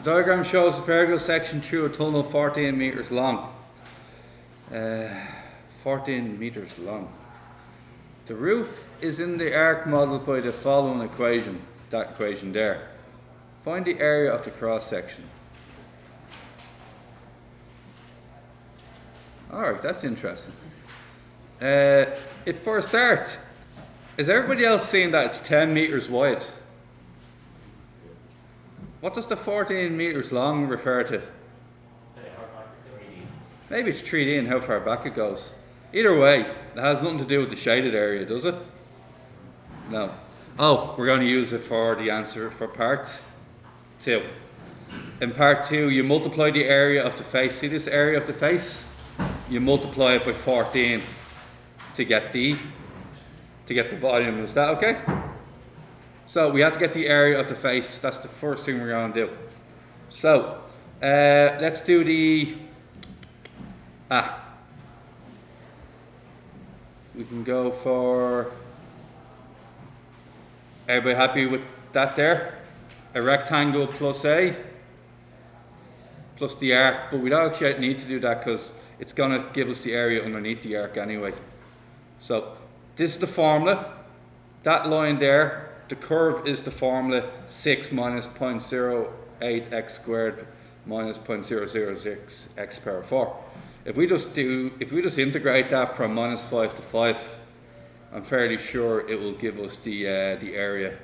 diagram shows a vertical section through a tunnel 14 meters long. 14 meters long. The roof is in the arc modelled by the following equation, that equation there. Find the area of the cross section. Alright, that's interesting. For a start, is everybody else seeing that it's 10 meters wide? What does the 14 meters long refer to? Maybe it's 3D and how far back it goes. Either way, it has nothing to do with the shaded area, does it? No. Oh, we're going to use it for the answer for part 2. In part 2, you multiply the area of the face. See this area of the face? You multiply it by 14 to get the volume. Is that okay? So we have to get the area of the face. That's the first thing we're going to do. So let's do the we can go for, everybody happy with that there? A rectangle plus A plus the arc, but we don't actually need to do that because it's going to give us the area underneath the arc anyway. So this is the formula. That line there, the curve is the formula 6 minus 0.08 x squared minus 0.006 x power 4. If we just integrate that from minus 5 to 5, I'm fairly sure it will give us the area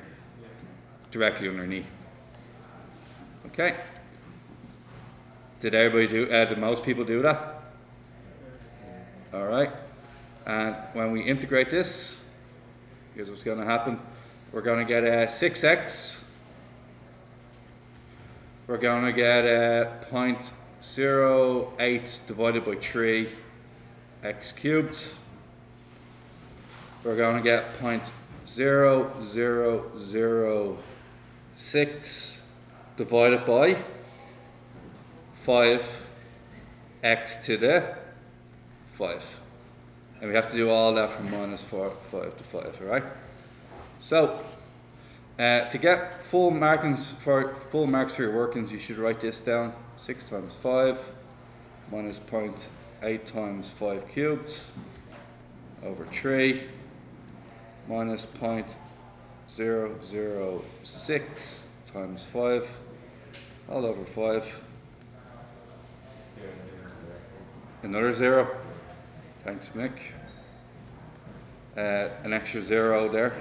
directly underneath. Okay. Did everybody do? Did most people do that? All right. And when we integrate this, here's what's going to happen. We're going to get 6x. We're going to get 0.08 divided by 3 x cubed. We're going to get 0.0006 divided by 5 x to the 5. And we have to do all that from minus 5 to 5, alright? So, to get full marks for your workings, you should write this down. 6 times 5 minus 0.8 times 5 cubed over 3 minus 0.006 times 5 all over 5. Another 0. Thanks, Mick. An extra 0 there.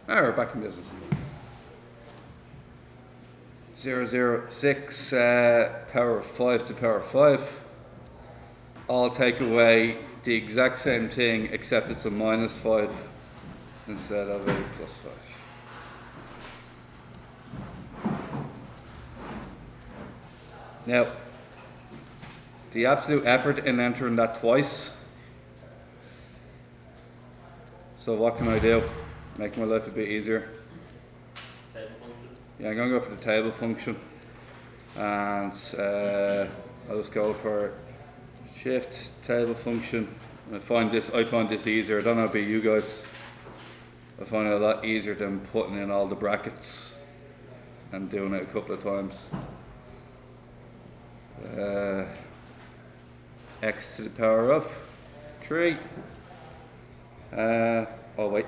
We're back in business. 0.006 power of 5 to power of 5. I'll take away the exact same thing except it's a minus 5 instead of a plus 5. Now, the absolute effort in entering that twice. So what can I do? Make my life a bit easier. Yeah, I'm going to go for the table function, and I'll just go for shift table function. I find this easier. I don't know about you guys. I find it a lot easier than putting in all the brackets and doing it a couple of times. X to the power of 3. Oh wait,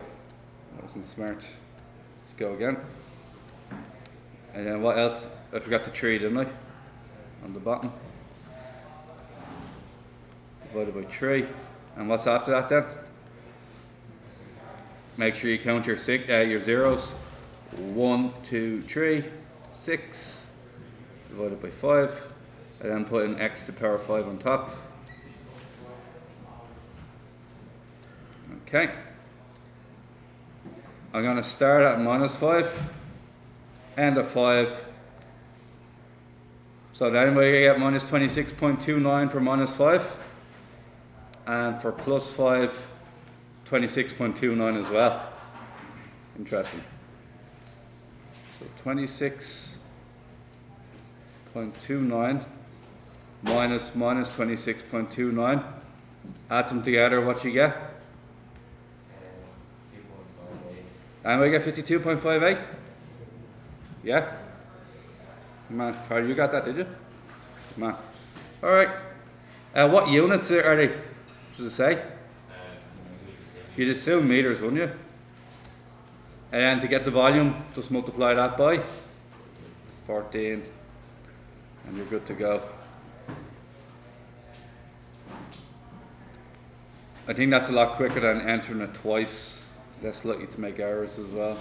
that wasn't smart. Let's go again. And then what else? I forgot the 3, didn't I? On the bottom. Divided by 3. And what's after that then? Make sure you count your zeros. 1, 2, 3, 6. Divided by 5. And then put an x to the power 5 on top. Okay. I'm going to start at minus 5. End of 5. So then we get minus 26.29 for minus 5. And for plus 5, 26.29 as well. Interesting. So 26.29 minus 26.29. Add them together, what you get? And I get 52.58? Yeah? Man, Carl, you got that, did you? Man. Alright. What units are they? Does it say? You'd assume meters, wouldn't you? And then to get the volume, just multiply that by 14. And you're good to go. I think that's a lot quicker than entering it twice. Less likely to make errors as well.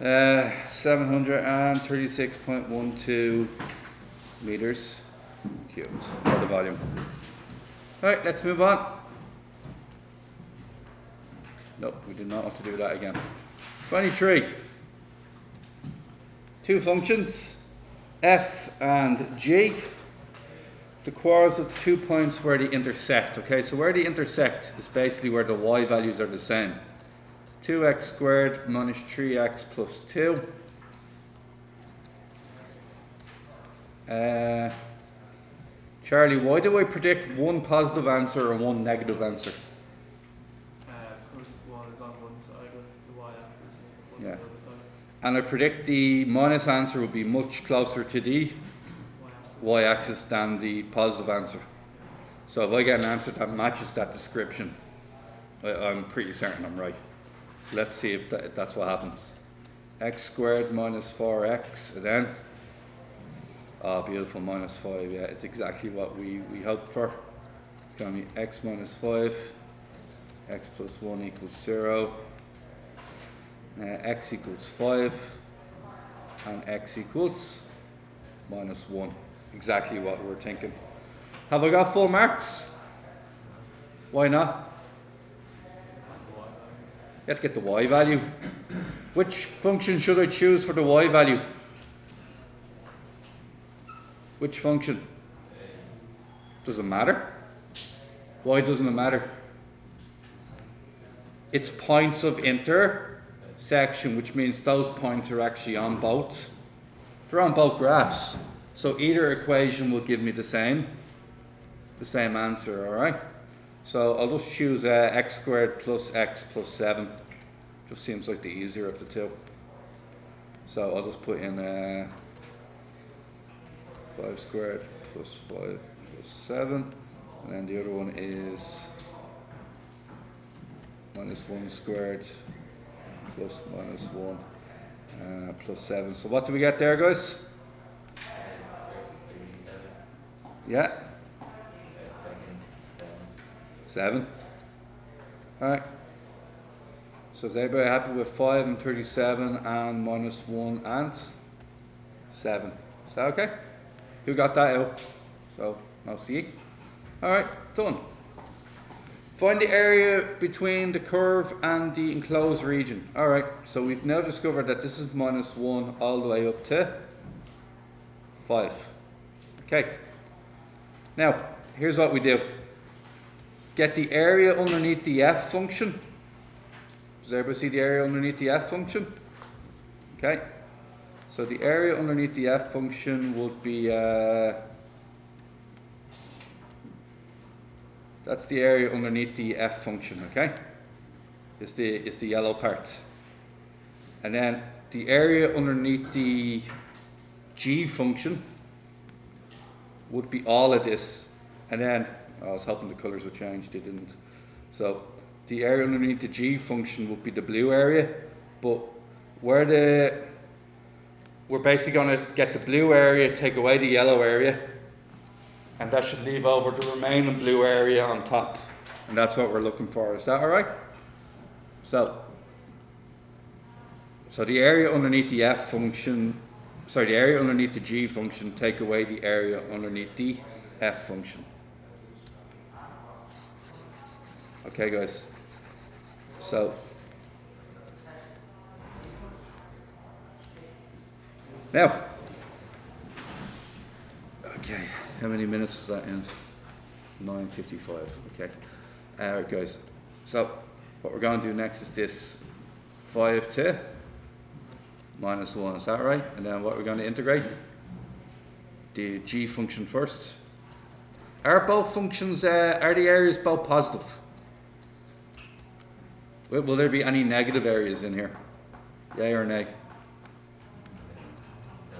736.12 meters cubed for the volume. Alright, let's move on. Nope, we do not want to do that again. 23. Two functions, f and g. The quarters of the 2 points where they intersect. Okay, so where they intersect is basically where the y values are the same. 2x squared minus 3x plus 2. Charlie, why do I predict one positive answer and one negative answer? Because one is on one side of the y-axis and one on the other side. And I predict the minus answer will be much closer to the y-axis than the positive answer. So if I get an answer that matches that description, I'm pretty certain I'm right. So let's see if that's what happens. X squared minus 4x, and then, oh beautiful, minus 5, yeah, it's exactly what we hoped for. It's going to be x minus 5, x plus 1 equals 0, x equals 5, and x equals minus 1. Exactly what we're thinking. Have I got full marks? Why not? You have to get the y value. Which function should I choose for the y value? Which function? Does it matter? Why doesn't it matter? It's points of intersection, which means those points are actually on both. They're on both graphs. So either equation will give me the same answer, alright? So I'll just choose x squared plus x plus 7. Just seems like the easier of the two. So I'll just put in 5 squared plus 5 plus 7. And then the other one is minus 1 squared plus minus 1 plus 7. So what do we get there, guys? Yeah. 7. Alright. So is everybody happy with 5 and 37 and minus 1 and 7? Is that okay? Who got that out? So, I'll see. Alright, done. Find the area between the curve and the enclosed region. Alright, so we've now discovered that this is minus 1 all the way up to 5. Okay. Now, here's what we do. Get the area underneath the f function. Does everybody see the area underneath the f function? Okay. So the area underneath the f function would be, that's the area underneath the f function, okay? It's the yellow part. And then the area underneath the g function would be all of this. And then, I was hoping the colours would change, they didn't. So the area underneath the g function would be the blue area, but we're basically going to get the blue area, take away the yellow area, and that should leave over the remaining blue area on top. And that's what we're looking for. Is that alright? So the area underneath the f function, sorry, the area underneath the g function, take away the area underneath the f function. Okay, guys. So now, okay, how many minutes is that in? 9:55. Okay. Alright, guys. So what we're going to do next is this 5 to minus 1, is that right? And then what we're going to integrate? The g function first. Are both functions, are the areas both positive? Will there be any negative areas in here? Yay or nay?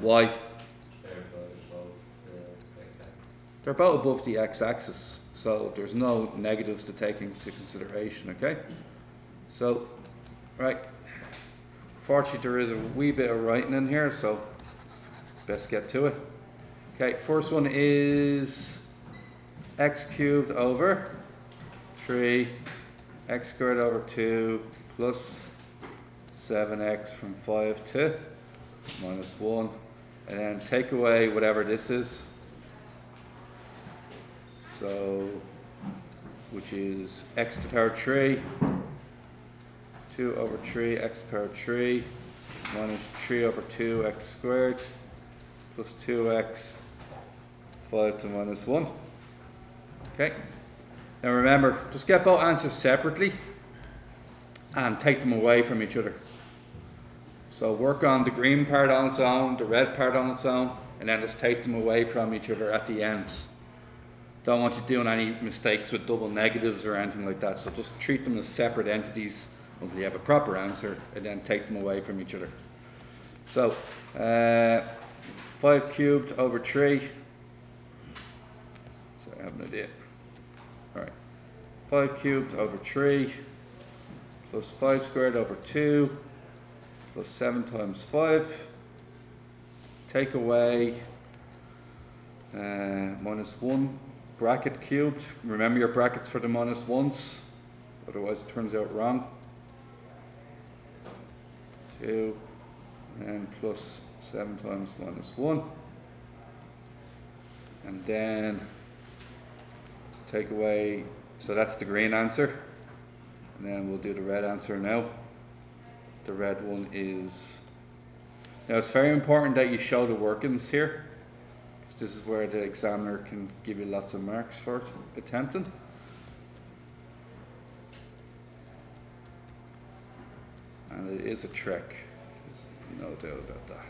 Why? They're both above the x-axis, so there's no negatives to take into consideration, okay? So, right, fortunately there is a wee bit of writing in here, so let's get to it. Okay, first one is x cubed over 3 x squared over 2 plus 7x from 5 to minus 1, and then take away whatever this is, so which is x to the power 3, 2 over 3 x to the power 3 minus 3 over 2 x squared plus 2x 5 to minus 1. Okay, now remember, just get both answers separately and take them away from each other. So work on the green part on its own, the red part on its own, and then just take them away from each other at the ends. Don't want you doing any mistakes with double negatives or anything like that, so just treat them as separate entities until you have a proper answer, and then take them away from each other. So 5 cubed over 3, so I have an idea. Alright, 5 cubed over 3 plus 5 squared over 2 plus 7 times 5, take away minus 1 bracket cubed. Remember your brackets for the minus 1s, otherwise it turns out wrong. 2 and plus 7 times minus 1, and then take away, so that's the green answer, and then we'll do the red answer now. The red one is, now it's very important that you show the workings here, because this is where the examiner can give you lots of marks for attempting. And it is a trick, there's no doubt about that.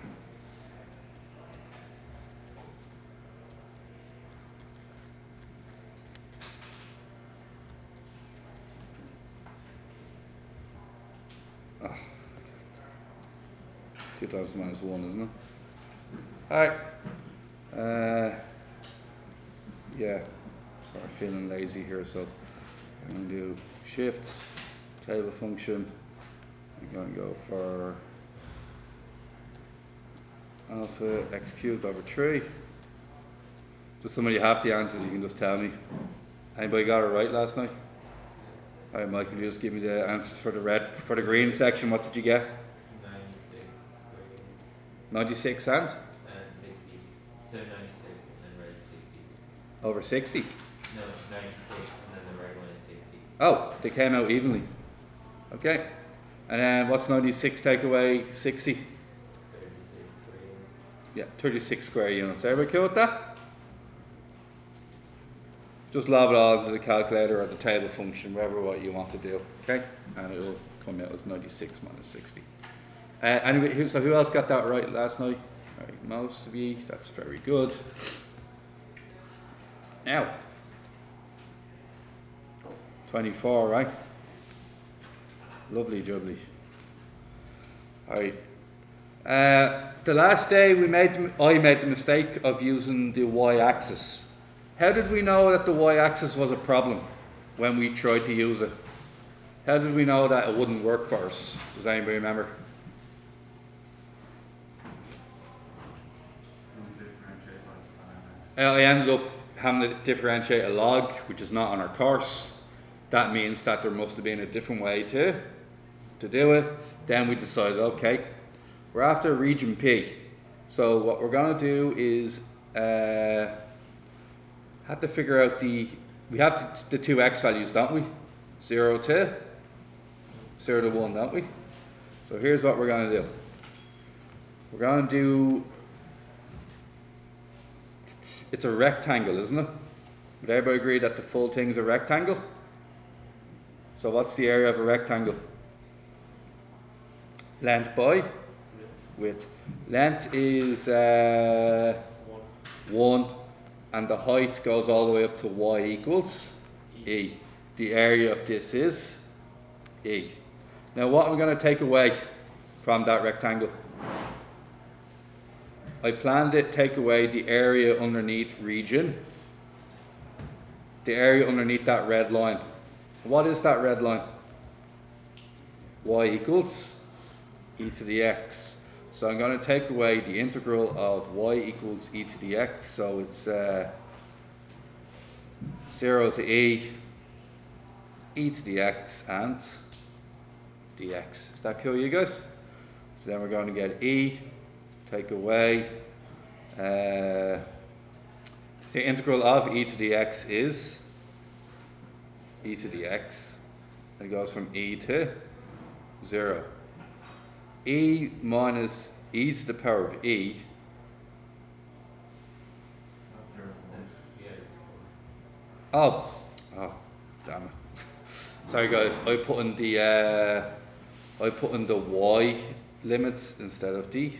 Oh. 2 times minus 1, isn't it? Alright. Yeah, sorry, feeling lazy here, so I'm going to do shift, table function. I'm going to go for alpha x cubed over 3. Just somebody have the answers, you can just tell me. Anybody got it right last night? Alright, Michael, you just give me the answers for the red, for the green section. What did you get? 96 and? And 60. So 96 and then red 60. Over 60? No, 96 and then the red one is 60. Oh, they came out evenly. Okay. And then what's 96 take away 60? 36 square units. Yeah, 36 square units. Everybody cool with that? Just lob it all into the calculator or the table function, whatever what you want to do. Okay? And it will come out as 96 minus 60. Anyway, so who else got that right last night? Right, most of you. That's very good. Now, 24, right? Lovely jubbly. Alright. The last day I made the mistake of using the y-axis. How did we know that the y-axis was a problem when we tried to use it? How did we know that it wouldn't work for us? Does anybody remember? I ended up having to differentiate a log, which is not on our course. That means that there must have been a different way to do it. Then we decided, okay, we're after region P. So what we're going to do is have to figure out we have the two x values, don't we? 0 to 1, don't we? So here's what we're going to do. We're going to do, it's a rectangle, isn't it? Would everybody agree that the full thing's a rectangle? So what's the area of a rectangle? Length by width. Length is 1, and the height goes all the way up to y equals e. The area of this is e. Now what am I going to take away from that rectangle? I plan to take away the area underneath region, the area underneath that red line. What is that red line? Y equals e to the x. So I'm going to take away the integral of y equals e to the x. So it's 0 to e to the x and dx. Is that cool, you guys? So then we're going to get e, take away, the integral of e to the x is e to the x. It goes from e to 0. E minus e to the power of e. Oh, damn it. Sorry guys, I put in the y limits instead of the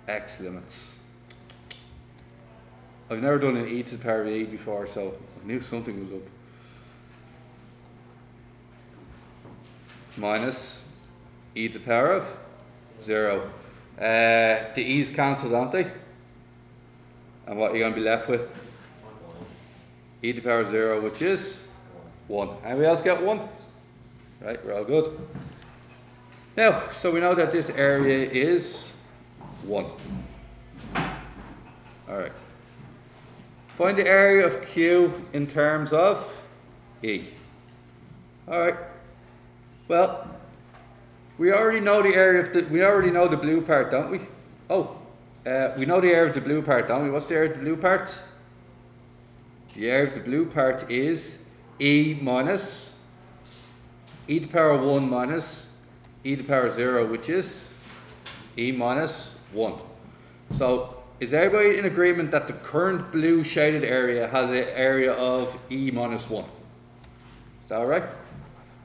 x limits. I've never done an e to the power of e before, so I knew something was up. Minus e to the power of 0. The e's cancelled, aren't they? And what are you going to be left with? E to the power of 0, which is 1. Anybody else get 1? Right, we're all good. Now, so we know that this area is 1. Alright. Find the area of Q in terms of E. Alright. Well, we already know the area of we already know the blue part, don't we? We know the area of the blue part, don't we? What's the area of the blue part? The area of the blue part is E minus e to the power of 1 minus e to the power of 0, which is e minus 1. So, is everybody in agreement that the current blue shaded area has an area of e minus 1? Is that alright?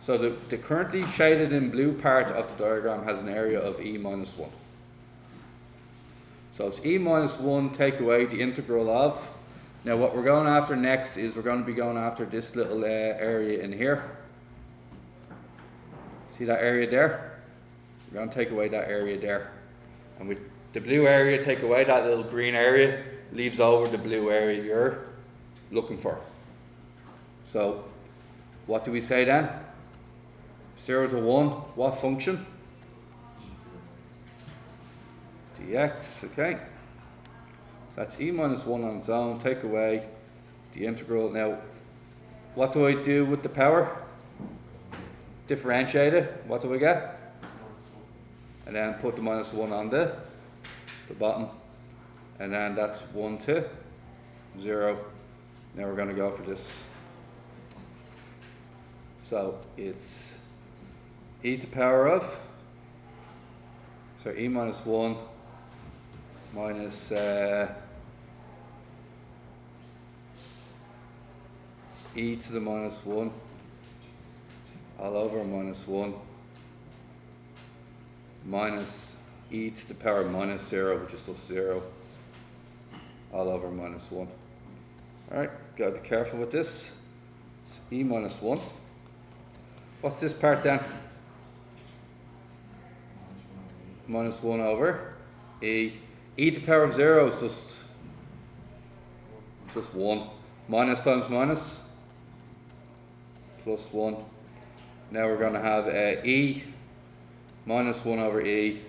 So the currently shaded in blue part of the diagram has an area of e minus 1. So it's e minus 1 take away the integral of. Now what we're going after next is we're going to be going after this little area in here. See that area there? We're going to take away that area there. And with the blue area, take away that little green area, leaves over the blue area you're looking for. So what do we say then? 0 to 1, what function? Dx, okay. So that's e minus 1 on its own, take away the integral. Now, what do I do with the power? Differentiate it, what do we get? And then put the minus 1 on the bottom. And then that's 1 to 0. Now we're going to go for this. So it's e to the power of, so e minus 1 minus e to the minus 1 all over minus 1 minus e to the power minus 0, which is just 0 all over minus 1. Alright, gotta be careful with this. It's e minus 1. What's this part then? Minus 1 over e. E to the power of 0 is just 1. Minus times minus plus 1. Now we're going to have e minus 1 over e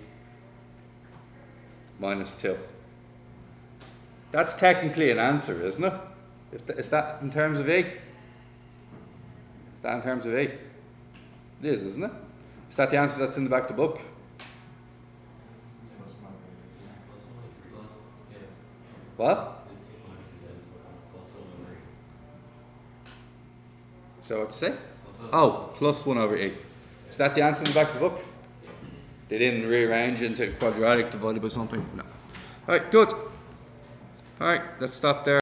minus 2. That's technically an answer, isn't it? Is that in terms of e? Is that in terms of e? It is, isn't it? Is that the answer that's in the back of the book? What? So what to say? Oh, plus 1 over e. Is that the answer in the back of the book? They didn't rearrange into quadratic divided by something? No. Alright, good. Alright, let's stop there.